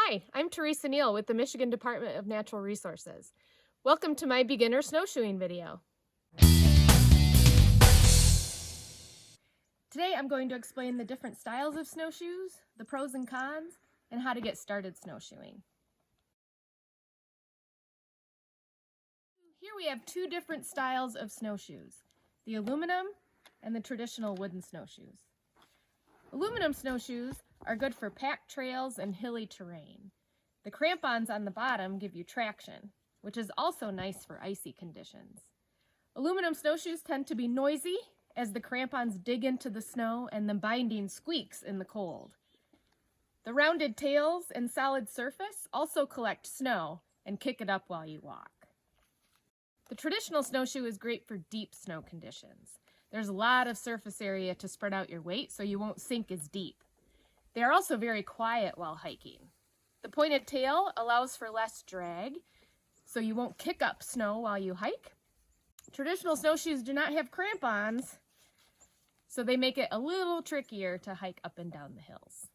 Hi, I'm THERESA NEAL with the Michigan Department of Natural Resources. Welcome to my beginner snowshoeing video. Today I'm going to explain the different styles of snowshoes, the pros and cons, and how to get started snowshoeing. Here we have two different styles of snowshoes, the aluminum and the traditional wooden snowshoes. Aluminum snowshoes are good for packed trails and hilly terrain. The crampons on the bottom give you traction, which is also nice for icy conditions. Aluminum snowshoes tend to be noisy as the crampons dig into the snow and the binding squeaks in the cold. The rounded tails and solid surface also collect snow and kick it up while you walk. The traditional snowshoe is great for deep snow conditions. There's a lot of surface area to spread out your weight so you won't sink as deep. They are also very quiet while hiking. The pointed tail allows for less drag, so you won't kick up snow while you hike. Traditional snowshoes do not have crampons, so they make it a little trickier to hike up and down the hills.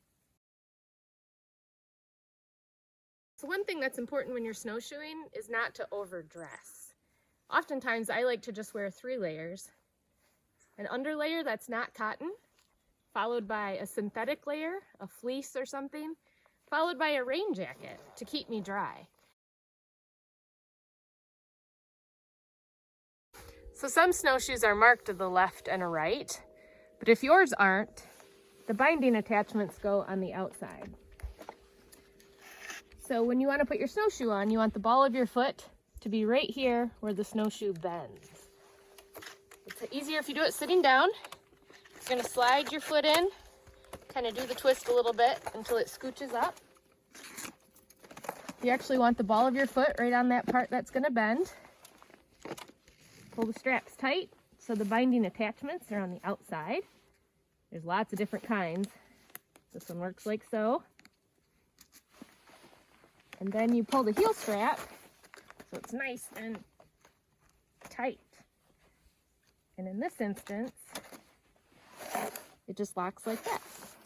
So one thing that's important when you're snowshoeing is not to overdress. Oftentimes I like to just wear 3 layers. An underlayer that's not cotton, followed by a synthetic layer, a fleece or something, followed by a rain jacket to keep me dry. So some snowshoes are marked to the left and a right, but if yours aren't, the binding attachments go on the outside. So when you want to put your snowshoe on, you want the ball of your foot to be right here where the snowshoe bends. It's easier if you do it sitting down. You're going to slide your foot in, kind of do the twist a little bit until it scooches up. You actually want the ball of your foot right on that part that's going to bend. Pull the straps tight so the binding attachments are on the outside. There's lots of different kinds. This one works like so. And then you pull the heel strap so it's nice and tight. And in this instance, it just locks like that.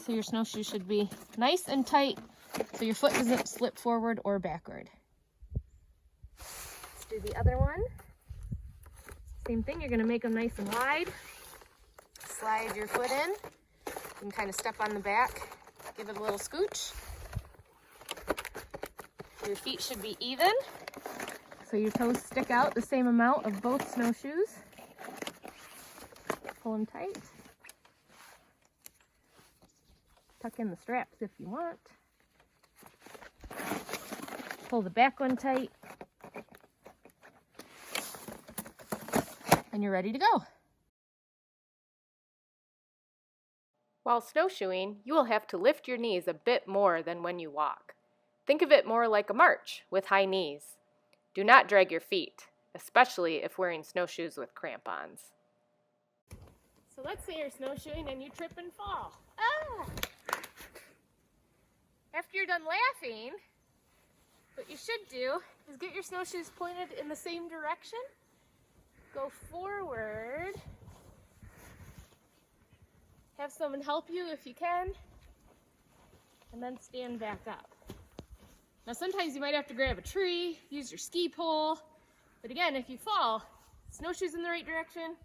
So your snowshoe should be nice and tight so your foot doesn't slip forward or backward. Let's do the other one. Same thing, you're going to make them nice and wide. Slide your foot in. You can kind of step on the back, give it a little scooch. Your feet should be even, so your toes stick out the same amount of both snowshoes. Pull them tight. Tuck in the straps if you want. Pull the back one tight. And you're ready to go. While snowshoeing, you will have to lift your knees a bit more than when you walk. Think of it more like a march with high knees. Do not drag your feet, especially if wearing snowshoes with crampons. So let's say you're snowshoeing and you trip and fall. Ah! After you're done laughing, what you should do is get your snowshoes pointed in the same direction. Go forward. Have someone help you if you can. And then stand back up. Now sometimes you might have to grab a tree, use your ski pole. But again, if you fall, snowshoes in the right direction,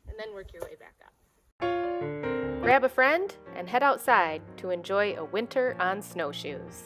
and then work your way back up. Grab a friend and head outside to enjoy a winter on snowshoes.